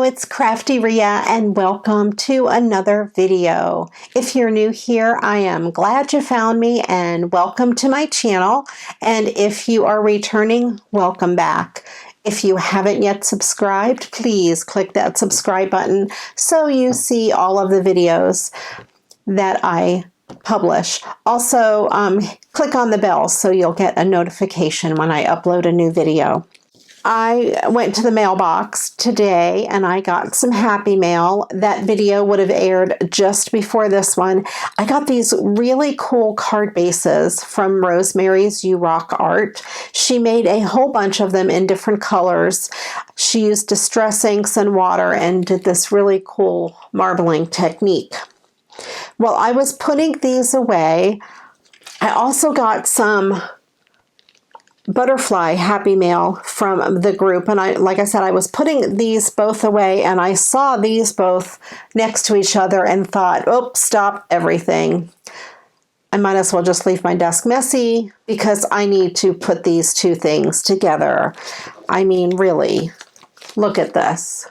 it's Crafty Ria and welcome to another video. If you're new here, I am glad you found me and welcome to my channel. And if you are returning, welcome back. If you haven't yet subscribed, please click that subscribe button so you see all of the videos that I publish. Also, click on the bell so you'll get a notification when I upload a new video. I went to the mailbox today and I got some Happy Mail. That video would have aired just before this one. I got these really cool card bases from Rosemary's You Rock Art. She made a whole bunch of them in different colors. She used distress inks and water and did this really cool marbling technique. While I was putting these away, I also got some butterfly Happy Mail from the group, and like I said, I was putting these both away and I saw these both next to each other and thought, oh, stop everything. I might as well just leave my desk messy because I need to put these two things together. I mean, really, look at this.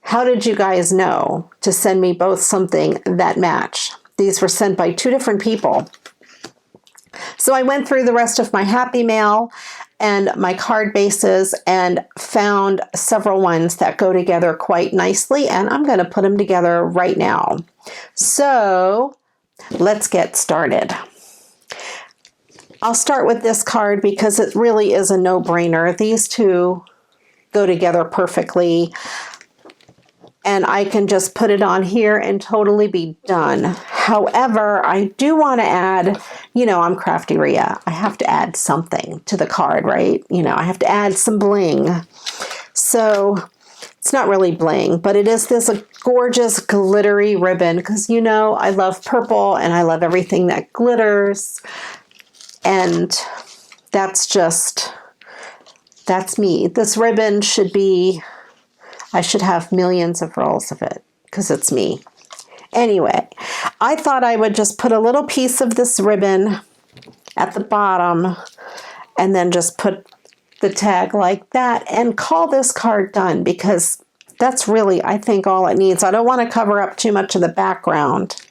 How did you guys know to send me both something that match? These were sent by two different people. So I went through the rest of my Happy Mail and my card bases and found several ones that go together quite nicely, and I'm going to put them together right now. So let's get started. I'll start with this card because it really is a no-brainer. These two go together perfectly. And I can just put it on here and totally be done. However, I do want to add, you know, I'm Crafty Ria. I have to add something to the card, right? You know, I have to add some bling. So it's not really bling, but it is this gorgeous glittery ribbon because, you know, I love purple and I love everything that glitters. And that's me. This ribbon should be, I should have millions of rolls of it because it's me. Anyway, I thought I would just put a little piece of this ribbon at the bottom and then just put the tag like that and call this card done because that's really, I think, all it needs. I don't want to cover up too much of the background.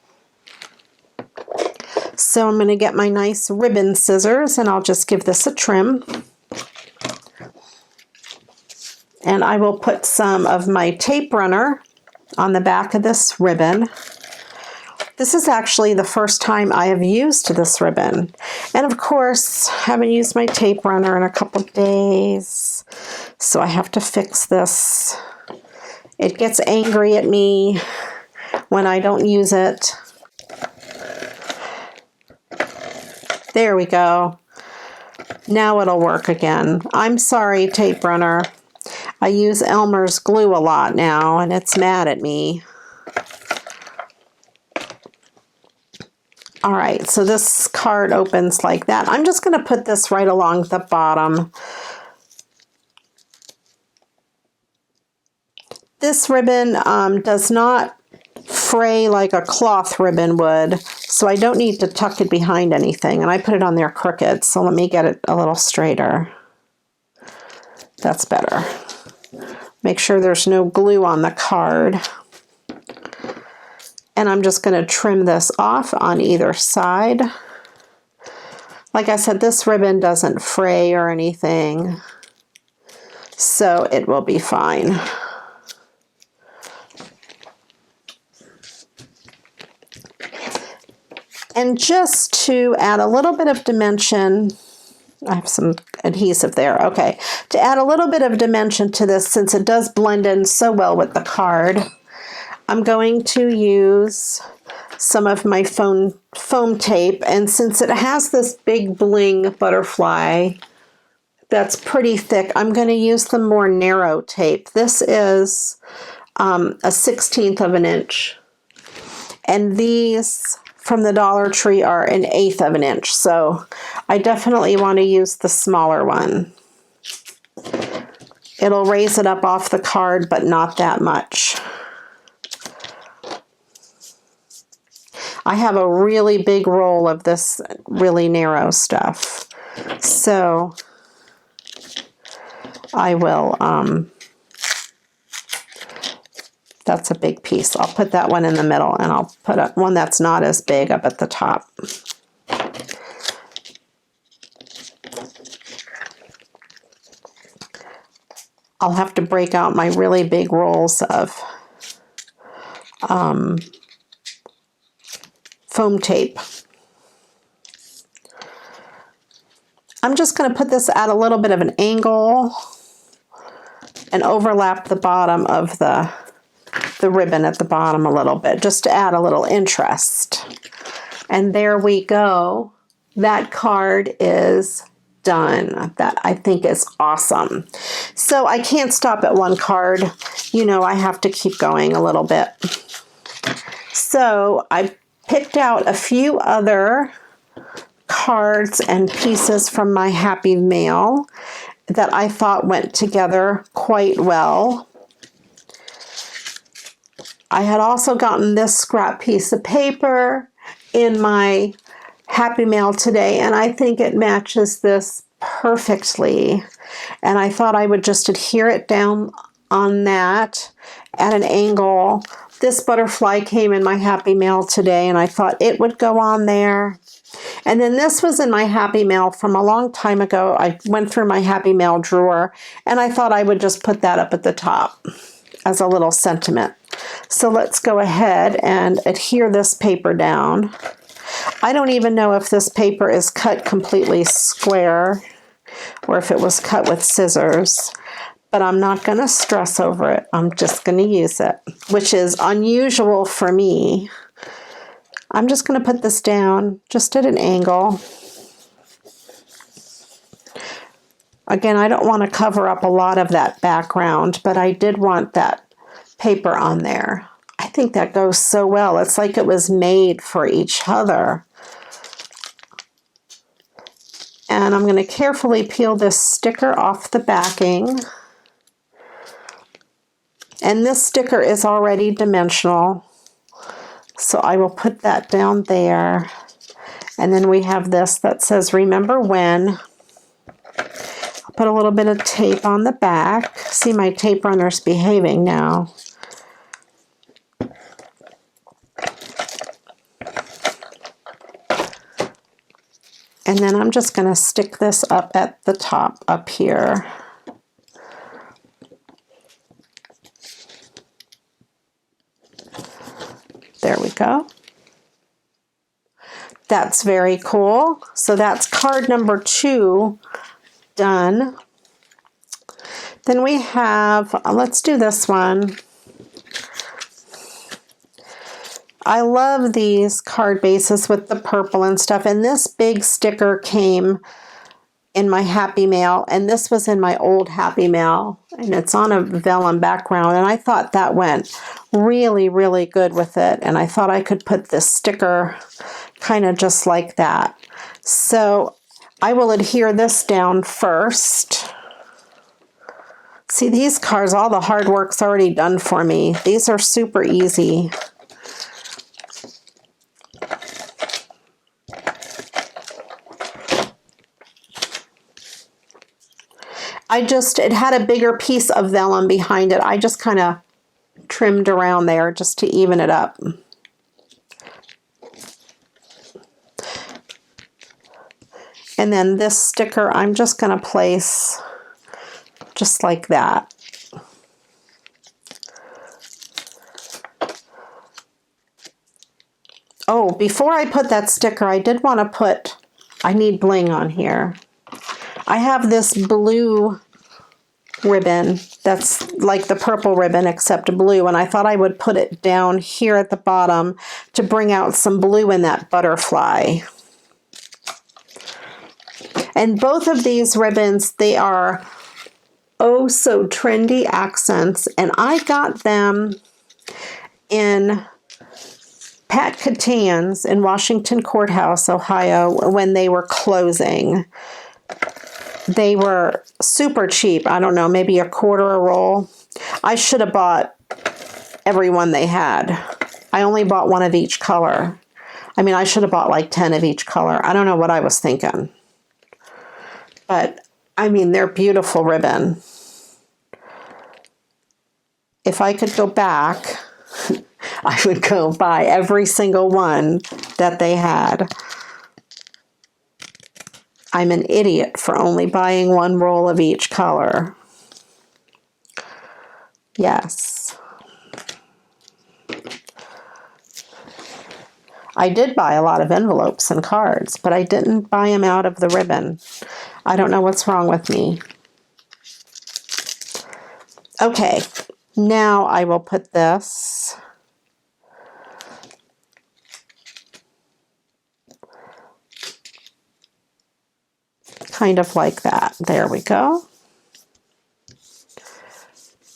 So I'm going to get my nice ribbon scissors and I'll just give this a trim. And I will put some of my tape runner on the back of this ribbon. This is actually the first time I have used this ribbon. And of course, I haven't used my tape runner in a couple days. So I have to fix this. It gets angry at me when I don't use it. There we go. Now it'll work again. I'm sorry, tape runner. I use Elmer's glue a lot now, and it's mad at me. All right, so this card opens like that. I'm just going to put this right along the bottom. This ribbon does not fray like a cloth ribbon would, so I don't need to tuck it behind anything. And I put it on there crooked, so let me get it a little straighter. That's better. Make sure there's no glue on the card. And I'm just going to trim this off on either side. Like I said, this ribbon doesn't fray or anything, so it will be fine. And just to add a little bit of dimension, I have some adhesive there. Okay, to add a little bit of dimension to this, since it does blend in so well with the card, I'm going to use some of my foam tape. And since it has this big bling butterfly that's pretty thick, I'm going to use the more narrow tape. This is a 1/16 of an inch. And these from the Dollar Tree are 1/8 of an inch. So I definitely want to use the smaller one. It'll raise it up off the card, but not that much. I have a really big roll of this really narrow stuff. So I will That's a big piece. I'll put that one in the middle, and I'll put one that's not as big up at the top. I'll have to break out my really big rolls of foam tape. I'm just going to put this at a little bit of an angle and overlap the bottom of the ribbon at the bottom a little bit, just to add a little interest. And there we go. That card is done. That I think is awesome. So I can't stop at one card. You know, I have to keep going a little bit. So I picked out a few other cards and pieces from my Happy Mail that I thought went together quite well. I had also gotten this scrap piece of paper in my Happy Mail today, and I think it matches this perfectly. And I thought I would just adhere it down on that at an angle. This butterfly came in my Happy Mail today, and I thought it would go on there. And then this was in my Happy Mail from a long time ago. I went through my Happy Mail drawer, and I thought I would just put that up at the top as a little sentiment. So let's go ahead and adhere this paper down. I don't even know if this paper is cut completely square or if it was cut with scissors, but I'm not going to stress over it. I'm just going to use it, which is unusual for me. I'm just going to put this down just at an angle. Again, I don't want to cover up a lot of that background, but I did want that paper on there. I think that goes so well. It's like it was made for each other. And I'm going to carefully peel this sticker off the backing. And this sticker is already dimensional, so I will put that down there. And then we have this that says, "Remember when." I'll put a little bit of tape on the back. See, my tape runner's behaving now. And then I'm just going to stick this up at the top up here. There we go. That's very cool. So that's card number 2 done. Then we have, let's do this one. I love these card bases with the purple and stuff. And this big sticker came in my Happy Mail, and this was in my old Happy Mail, and it's on a vellum background, and I thought that went really, really good with it, and I thought I could put this sticker kind of just like that. So I will adhere this down first. See, these cards, all the hard work's already done for me. These are super easy. It had a bigger piece of vellum behind it. I just kind of trimmed around there just to even it up. And then this sticker, I'm just going to place just like that. Oh, before I put that sticker, I did want to put, I need bling on here. I have this blue ribbon that's like the purple ribbon except blue, and I thought I would put it down here at the bottom to bring out some blue in that butterfly. And both of these ribbons, they are oh so trendy accents, and I got them in Pat Catan's in Washington Courthouse, Ohio, when they were closing. They were super cheap. I don't know, maybe $1 a roll. I should have bought every one they had. I only bought one of each color. I mean, I should have bought like 10 of each color. I don't know what I was thinking. But, I mean, they're beautiful ribbon. if I could go back, I would go buy every single one that they had. I'm an idiot for only buying one roll of each color. Yes. I did buy a lot of envelopes and cards, but I didn't buy them out of the ribbon. I don't know what's wrong with me. Okay, now I will put this kind of like that. There we go.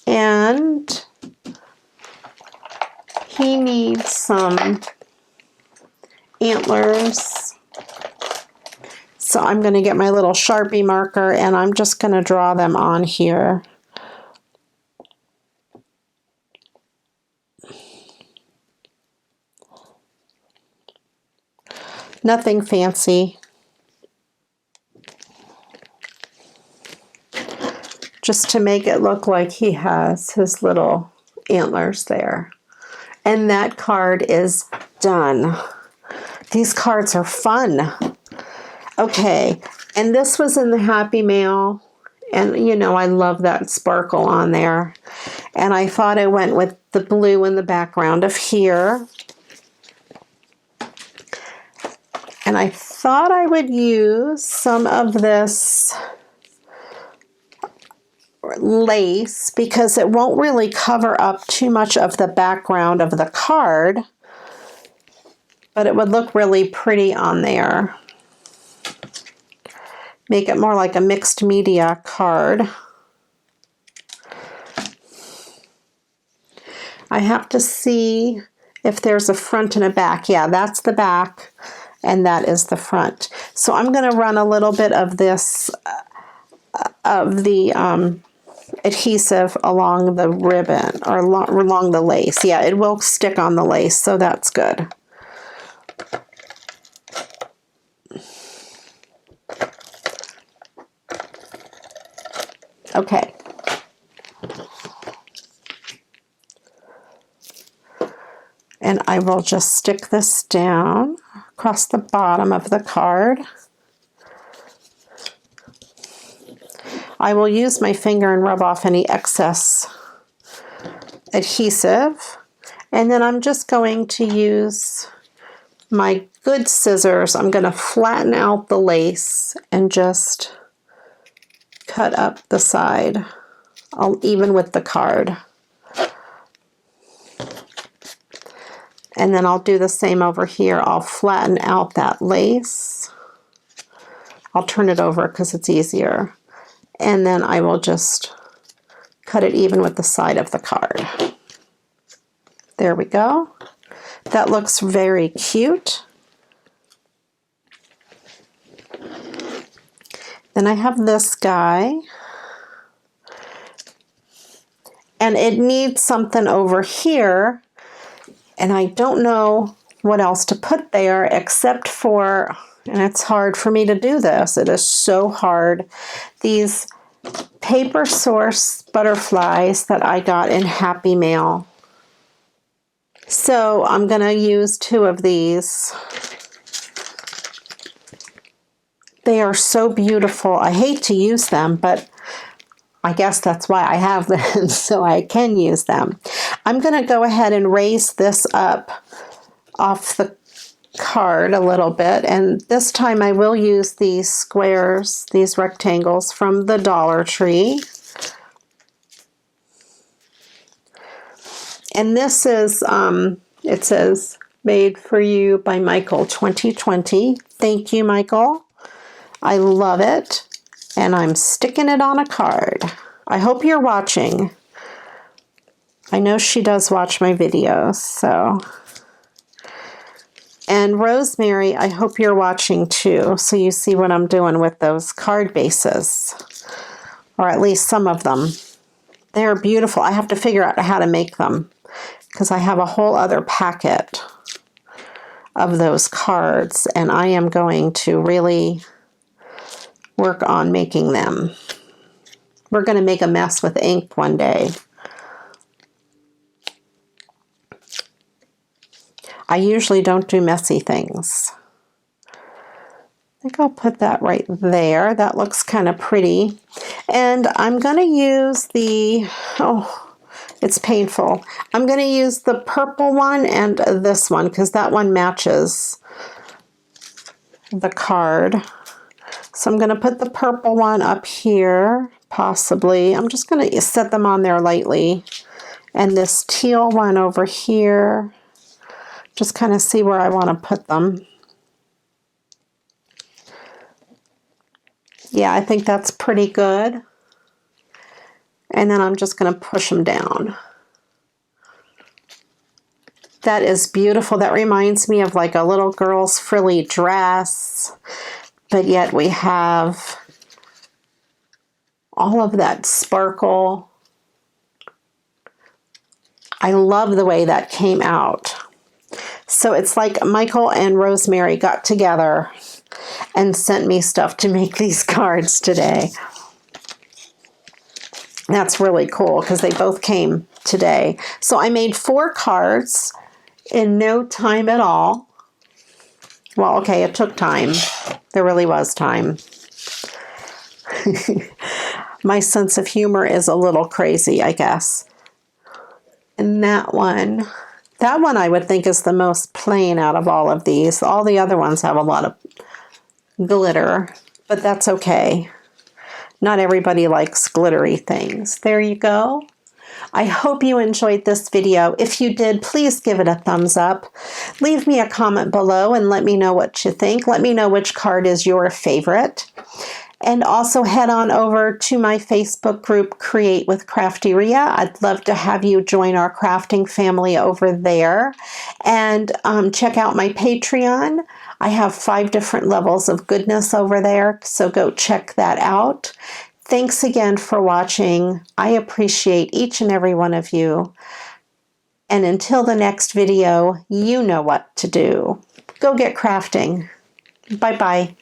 And he needs some antlers. So I'm going to get my little Sharpie marker and I'm just going to draw them on here. Nothing fancy. Just to make it look like he has his little antlers there. And that card is done. These cards are fun. Okay, and this was in the Happy Mail. And you know, I love that sparkle on there. And I thought I went with the blue in the background of here. And I thought I would use some of this lace because it won't really cover up too much of the background of the card, but it would look really pretty on there. Make it more like a mixed media card. I have to see if there's a front and a back. Yeah, that's the back and that is the front. So I'm going to run a little bit of this, of the adhesive along the ribbon or along the lace. Yeah, it will stick on the lace, so that's good. Okay. And I will just stick this down across the bottom of the card. I will use my finger and rub off any excess adhesive. And then I'm just going to use my good scissors. I'm going to flatten out the lace and just cut up the side, even with the card. And then I'll do the same over here. I'll flatten out that lace. I'll turn it over because it's easier. And then I will just cut it even with the side of the card. There we go. That looks very cute. Then I have this guy. And it needs something over here. And I don't know what else to put there except for, and it's hard for me to do this. It is so hard. These Paper Source butterflies that I got in Happy Mail. So I'm going to use 2 of these. They are so beautiful. I hate to use them, but I guess that's why I have them, so I can use them. I'm going to go ahead and raise this up off the card a little bit, and this time I will use these squares, these rectangles from the Dollar Tree. And this is, it says, made for you by Michael 2020. Thank you, Michael. I love it. And I'm sticking it on a card. I hope you're watching. I know she does watch my videos, so. And Rosemary, I hope you're watching too, so you see what I'm doing with those card bases. Or at least some of them. They're beautiful. I have to figure out how to make them, because I have a whole other packet of those cards, and I am going to really work on making them. We're going to make a mess with ink one day. I usually don't do messy things. I think I'll put that right there. That looks kind of pretty. And I'm going to use the, oh, it's painful. I'm going to use the purple one and this one because that one matches the card. So I'm going to put the purple one up here, possibly. I'm just going to set them on there lightly. And this teal one over here, just kind of see where I want to put them. Yeah, I think that's pretty good. And then I'm just going to push them down. That is beautiful. That reminds me of like a little girl's frilly dress, but yet we have all of that sparkle. I love the way that came out. So it's like Michael and Rosemary got together and sent me stuff to make these cards today. That's really cool because they both came today. So I made 4 cards in no time at all. Well, okay, it took time. There really was time. My sense of humor is a little crazy, I guess. And that one I would think is the most plain out of all of these. All the other ones have a lot of glitter, but that's okay. Not everybody likes glittery things. There you go. I hope you enjoyed this video. If you did, please give it a thumbs up. Leave me a comment below and let me know what you think. Let me know which card is your favorite. And also head on over to my Facebook group, Create with Crafteria. I'd love to have you join our crafting family over there. And check out my Patreon. I have 5 different levels of goodness over there, so go check that out. Thanks again for watching. I appreciate each and every one of you. And until the next video, you know what to do. Go get crafting. Bye-bye.